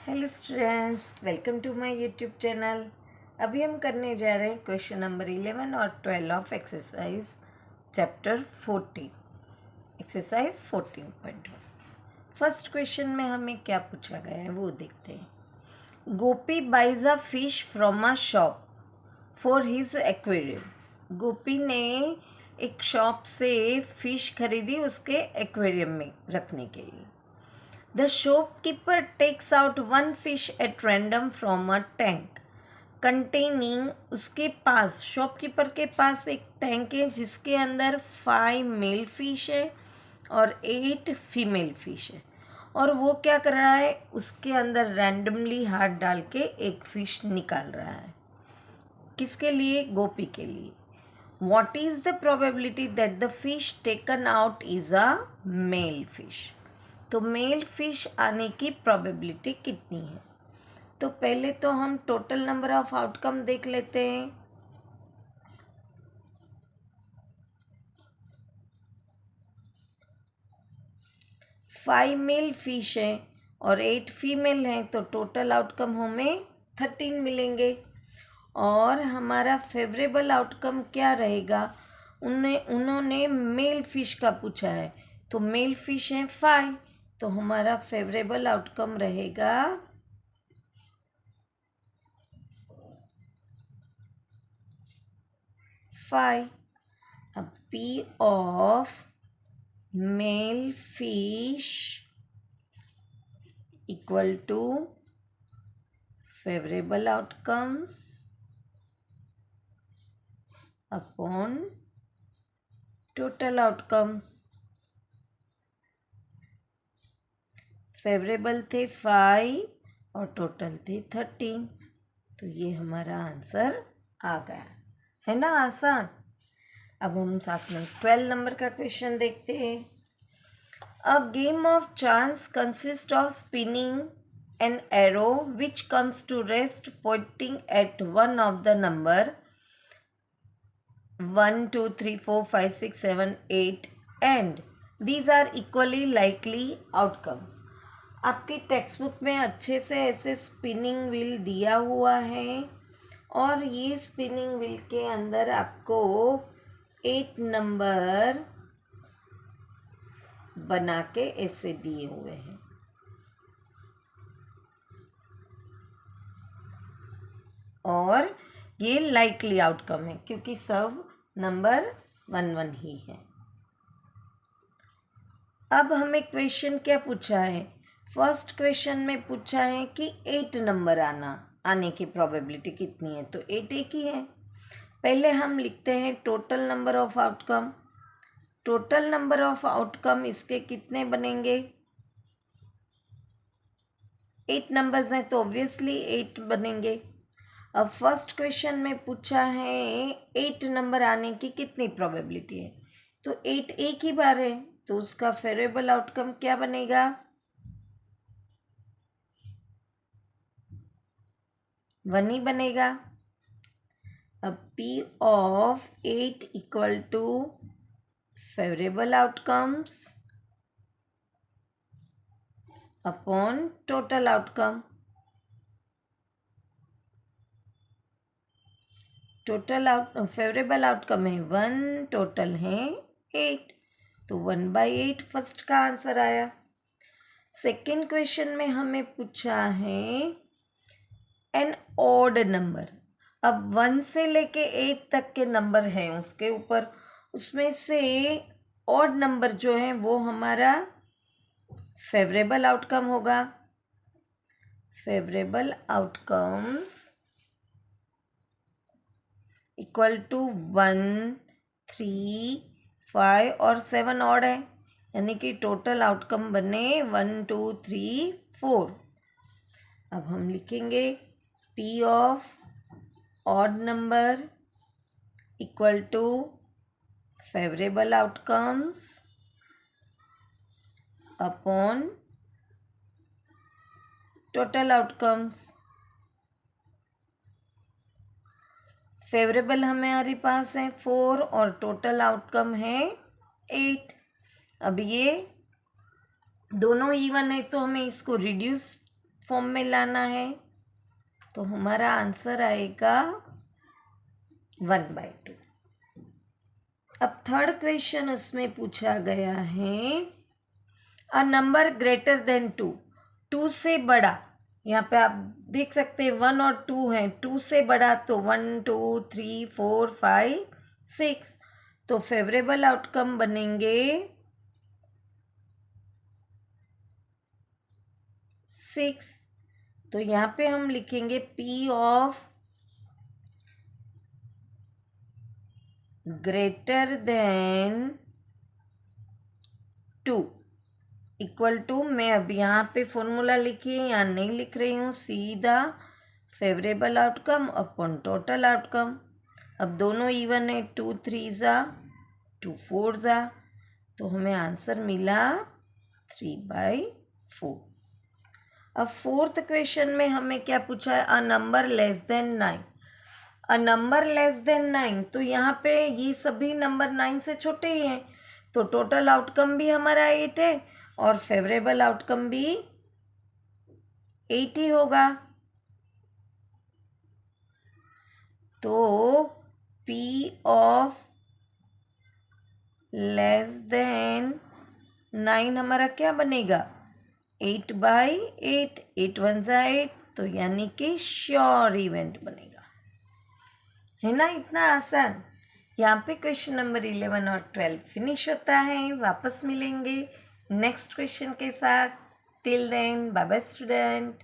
Hello students, welcome to my YouTube channel. अभी हम करने जा रहे हैं क्वेश्चन नंबर 11 और 12 of exercise chapter 14, exercise 14.1। First question में हमें क्या पूछा गया है वो देखते हैं। Gopi buys a fish from a shop for his aquarium. Gopi ने एक शॉप से फिश खरीदी उसके एक्वेरियम में रखने के लिए। The shopkeeper takes out one fish at random from a tank containing, उसके पास शॉपकीपर के पास एक टैंक है जिसके अंदर 5 मेल फिश है और 8 फीमेल फिश है। और वो क्या कर रहा है, उसके अंदर रैंडमली हाथ डाल के एक फिश निकाल रहा है। किसके लिए? गोपी के लिए। What is the probability that the fish taken out is a male fish? तो मेल फिश आने की प्रोबेबिलिटी कितनी है? तो पहले तो हम टोटल नंबर ऑफ आउटकम देख लेते हैं। फाइव मेल फिश है और 8 फीमेल हैं, तो टोटल आउटकम हमें 13 मिलेंगे। और हमारा फेवरेबल आउटकम क्या रहेगा? उन्होंने मेल फिश का पूछा है, तो मेल फिश है 5, तो हमारा फेवरेबल आउटकम रहेगा 5। अब P of male fish equal to favorable outcomes upon total outcomes। Favourable थे 5 और टोटल थे 13, तो ये हमारा आंसर आ गया, है ना आसान। अब हम साथ में 12 नंबर का क्वेश्चन देखते हैं। A game of chance consist of spinning an arrow which comes to rest pointing at one of the number 1 2 3 4 5 6 7 8 and these are equally likely outcomes. आपकी टेक्स्ट बुक में अच्छे से ऐसे स्पिनिंग व्हील दिया हुआ है और ये स्पिनिंग व्हील के अंदर आपको 8 नंबर बना के ऐसे दिए हुए हैं। और ये लाइकली आउटकम है क्योंकि सब नंबर 1 1 ही है। अब हमें क्वेश्चन क्या पूछा है? फर्स्ट क्वेश्चन में पूछा है कि 8 नंबर आने की प्रोबेबिलिटी कितनी है, तो 8 एक ही है। पहले हम लिखते हैं total number of outcome. Total number of outcome इसके कितने बनेंगे? 8 नंबर्स हैं तो ऑब्वियसली 8 बनेंगे। अब फर्स्ट क्वेश्चन में पूछा है 8 नंबर आने की कितनी प्रोबेबिलिटी है, तो 8 एक ही बार है, तो उसका फेवरेबल आउटकम क्या बनेगा? 1 ही बनेगा। अब P of 8 equal to favourable outcomes upon total outcome. Favourable outcome है 1, टोटल है 8, तो 1/8 फर्स्ट का आंसर आया। सेकेंड क्वेश्चन में हमें पूछा है एन ऑड नंबर। अब 1 से लेके 8 तक के नंबर हैं उसके ऊपर, उसमें से ऑड नंबर जो है वो हमारा फेवरेबल आउटकम होगा। फेवरेबल आउटकम्स इक्वल टू 1 3 5 और 7 ऑड है, यानी कि टोटल आउटकम बने 1 2 3 4। अब हम लिखेंगे P of odd number equal to favourable outcomes upon total outcomes. Favourable हमारे पास है 4 और टोटल आउटकम है 8। अब ये दोनों इवन है तो हमें इसको रिड्यूस फॉर्म में लाना है, तो हमारा आंसर आएगा 1/2। अब थर्ड क्वेश्चन उसमें पूछा गया है, अ नंबर ग्रेटर देन 2, 2 से बड़ा, यहाँ पे आप देख सकते हैं 1 और 2 हैं, 2 से बड़ा तो 1 2 3 4 5 6, तो फेवरेबल आउटकम बनेंगे 6। तो यहाँ पे हम लिखेंगे P of greater than 2 equal to, मैं अब यहाँ पे फॉर्मूला लिखी है, यहाँ नहीं लिख रही हूँ, सीधा favourable outcome upon total outcome. अब दोनों इवन है, 2 3 ज़ा 2 4 ज़ा, तो हमें आंसर मिला 3/4। अब फोर्थ क्वेश्चन में हमें क्या पूछा है, a number less than 9। A number less than 9, तो यहाँ पे ये सभी नंबर 9 से छोटे ही हैं, तो टोटल आउटकम भी हमारा 8 है और फेवरेबल आउटकम भी 8 ही होगा। तो P ऑफ लेस देन 9 हमारा क्या बनेगा, 8/8, 8 1 ज़ा 8, तो यानी कि श्योर इवेंट बनेगा, है ना, इतना आसान। यहाँ पे क्वेश्चन नंबर 11 और 12 फिनिश होता है। वापस मिलेंगे नेक्स्ट क्वेश्चन के साथ। Till then bye bye student.